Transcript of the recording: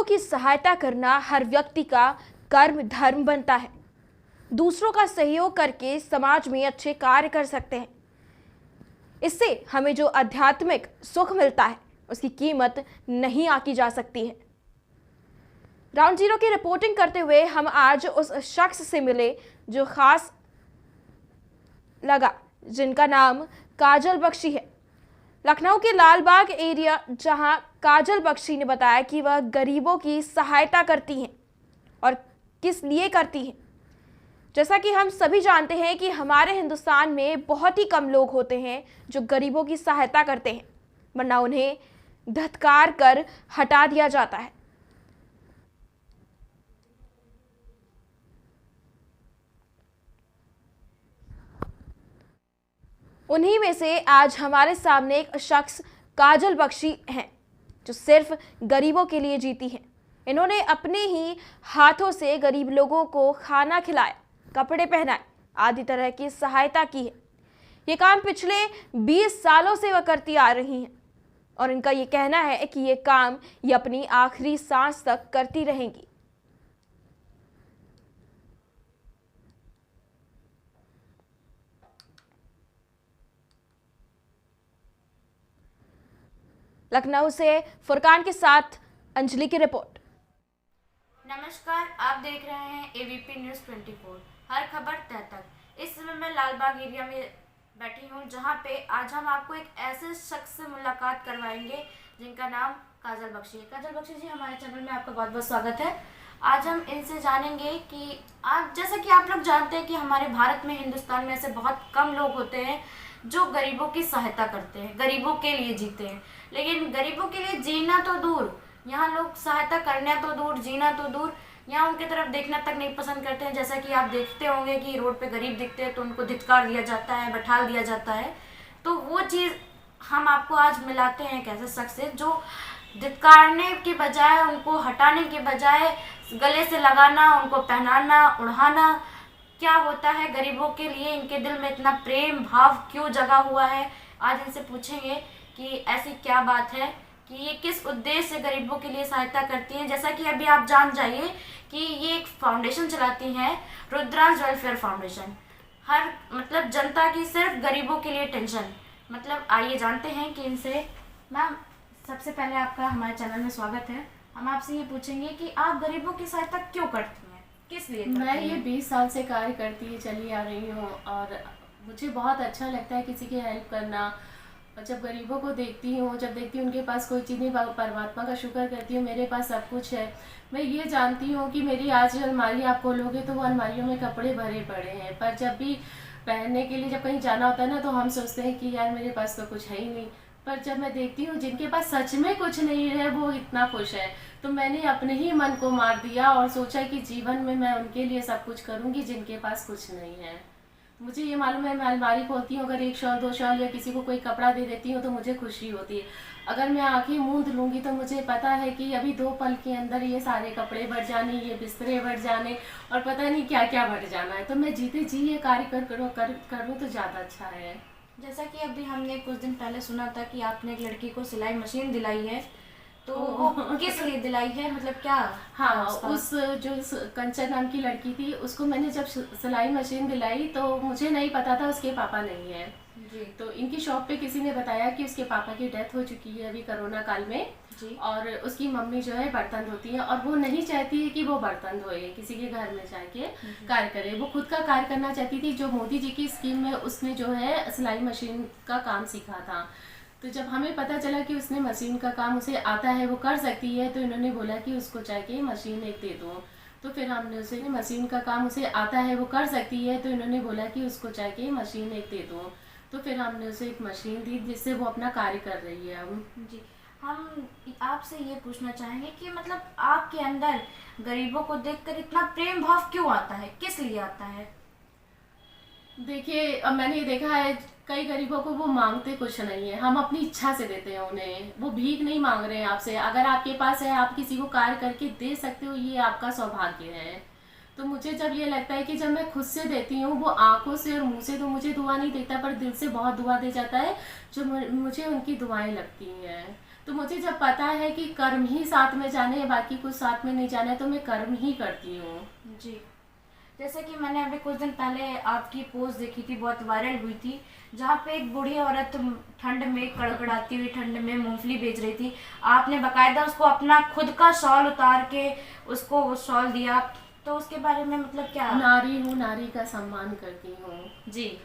की सहायता करना हर व्यक्ति का कर्म धर्म बनता है। दूसरों का सहयोग करके समाज में अच्छे कार्य कर सकते हैं। इससे हमें जो आध्यात्मिक सुख मिलता है उसकी कीमत नहीं आंकी जा सकती है। राउंड जीरो की रिपोर्टिंग करते हुए हम आज उस शख्स से मिले जो खास लगा, जिनका नाम काजल बख्शी है। लखनऊ के लालबाग एरिया, जहां काजल बख्शी ने बताया कि वह गरीबों की सहायता करती हैं और किस लिए करती हैं। जैसा कि हम सभी जानते हैं कि हमारे हिंदुस्तान में बहुत ही कम लोग होते हैं जो गरीबों की सहायता करते हैं, वरना उन्हें धत्कार कर हटा दिया जाता है। उन्हीं में से आज हमारे सामने एक शख्स काजल बख्शी हैं जो सिर्फ गरीबों के लिए जीती हैं। इन्होंने अपने ही हाथों से गरीब लोगों को खाना खिलाया, कपड़े पहनाए, आदि तरह की सहायता की है। ये काम पिछले 20 सालों से वह करती आ रही हैं और इनका ये कहना है कि ये काम ये अपनी आखिरी सांस तक करती रहेंगी। लखनऊ से फुरकान के साथ अंजलि की रिपोर्ट। नमस्कार, आप देख रहे हैं एबीपी न्यूज़ 24, हर खबर तय तक। इस समय मैं लालबाग एरिया में बैठी हूँ, जहाँ पे आज हम आपको एक ऐसे शख्स से मुलाकात करवाएंगे जिनका नाम काजल बख्शी है। काजल बख्शी जी, हमारे चैनल में आपका बहुत बहुत स्वागत है। आज हम इनसे जानेंगे कि आज जैसा कि आप लोग जानते हैं कि हमारे भारत में, हिंदुस्तान में ऐसे बहुत कम लोग होते हैं जो गरीबों की सहायता करते हैं, गरीबों के लिए जीते हैं। लेकिन गरीबों के लिए जीना तो दूर, यहाँ लोग सहायता करना तो दूर, जीना तो दूर, यहाँ उनकी तरफ देखना तक नहीं पसंद करते हैं। जैसा कि आप देखते होंगे कि रोड पे गरीब दिखते हैं तो उनको धिक्कार दिया जाता है, बैठाल दिया जाता है। तो वो चीज़ हम आपको आज मिलाते हैं एक ऐसे शख्स से जो धिक्कारने के बजाय, उनको हटाने के बजाय गले से लगाना, उनको पहनाना, उड़ाना, क्या होता है गरीबों के लिए, इनके दिल में इतना प्रेम भाव क्यों जगा हुआ है। आज इनसे पूछेंगे कि ऐसी क्या बात है कि ये किस उद्देश्य से गरीबों के लिए सहायता करती हैं। जैसा कि अभी आप जान जाइए कि ये एक फाउंडेशन चलाती हैं, रुद्रांश वेलफेयर फाउंडेशन। हर मतलब जनता की सिर्फ गरीबों के लिए टेंशन। मतलब आइए जानते हैं कि इनसे। मैम, सबसे पहले आपका हमारे चैनल में स्वागत है। हम आपसे ये पूछेंगे कि आप गरीबों की सहायता क्यों करती हैं, किस लिए करती मैं ये हैं? 20 साल से कार्य करती चली आ रही हूँ और मुझे बहुत अच्छा लगता है किसी की हेल्प करना। और जब गरीबों को देखती हूँ, जब देखती हूँ उनके पास कोई चीज़ नहीं, परमात्मा का शुक्र करती हूँ मेरे पास सब कुछ है। मैं ये जानती हूँ कि मेरी आज अलमारी आप खोलोगे तो वो अलमारियों में कपड़े भरे पड़े हैं, पर जब भी पहनने के लिए जब कहीं जाना होता है ना, तो हम सोचते हैं कि यार मेरे पास तो कुछ है ही नहीं। पर जब मैं देखती हूँ जिनके पास सच में कुछ नहीं है वो इतना खुश है, तो मैंने अपने ही मन को मार दिया और सोचा कि जीवन में मैं उनके लिए सब कुछ करूँगी जिनके पास कुछ नहीं है। मुझे ये मालूम है, मैं अलमारी खोलती हूँ, अगर एक शॉल दो शॉल या किसी को कोई कपड़ा दे देती हूँ तो मुझे खुशी होती है। अगर मैं आंखें मूंद लूँगी तो मुझे पता है कि अभी 2 पल के अंदर ये सारे कपड़े बढ़ जाने, ये बिस्तरे बढ़ जाने और पता नहीं क्या क्या बढ़ जाना है। तो मैं जीते जी ये कार्य करूँ तो ज़्यादा अच्छा है। जैसा कि अभी हमने कुछ दिन पहले सुना था कि आपने एक लड़की को सिलाई मशीन दिलाई है, तो वो किस लिए दिलाई है, मतलब क्या? हाँ, उस जो कंचन नाम की लड़की थी उसको मैंने जब सिलाई मशीन दिलाई तो मुझे नहीं पता था उसके पापा नहीं है जी। तो इनकी शॉप पे किसी ने बताया कि उसके पापा की डेथ हो चुकी है अभी कोरोना काल में जी। और उसकी मम्मी जो है बर्तन धोती है और वो नहीं चाहती है कि वो बर्तन धोए, किसी के घर में जाके कार्य करे। वो खुद का कार्य करना चाहती थी। जो मोदी जी की स्कीम में उसने जो है सिलाई मशीन का काम सीखा था। तो जब हमें पता चला कि उसने मशीन का काम उसे आता है, वो कर सकती है, तो इन्होंने बोला कि उसको चाहिए मशीन एक दे दो। तो फिर हमने उसे मशीन का काम उसे आता है, वो कर सकती है, तो इन्होंने बोला कि उसको चाहिए मशीन एक दे दो। तो फिर हमने उसे एक मशीन दी जिससे वो अपना कार्य कर रही है अब। जी, हम आपसे ये पूछना चाहेंगे कि मतलब आपके अंदर गरीबों को देखकर इतना प्रेम भाव क्यों आता है, किस लिए आता है? देखिए, अब मैंने ये देखा है कई गरीबों को वो मांगते कुछ नहीं है, हम अपनी इच्छा से देते हैं उन्हें। वो भीख नहीं मांग रहे हैं आपसे। अगर आपके पास है, आप किसी को कार्य करके दे सकते हो, ये आपका सौभाग्य है। तो मुझे जब ये लगता है कि जब मैं खुद से देती हूँ, वो आंखों से और मुंह से तो मुझे दुआ नहीं देता, पर दिल से बहुत दुआ दे जाता है, जो मुझे उनकी दुआएं लगती हैं। तो मुझे जब पता है कि कर्म ही साथ में जाने हैं, बाकी कुछ साथ में नहीं जाना है, तो मैं कर्म ही करती हूँ। जी, जैसे कि मैंने अभी कुछ दिन पहले आपकी पोस्ट देखी थी, बहुत वायरल हुई थी, जहाँ पे एक बूढ़ी औरत ठंड में कड़कड़ाती हुई ठंड में मूंगफली बेच रही थी। आपने बकायदा उसको अपना खुद का शॉल उतार के उसको वो शॉल दिया, तो उसके बारे में मतलब क्या? नारी हूँ, नारी का सम्मान करती हूँ। जी,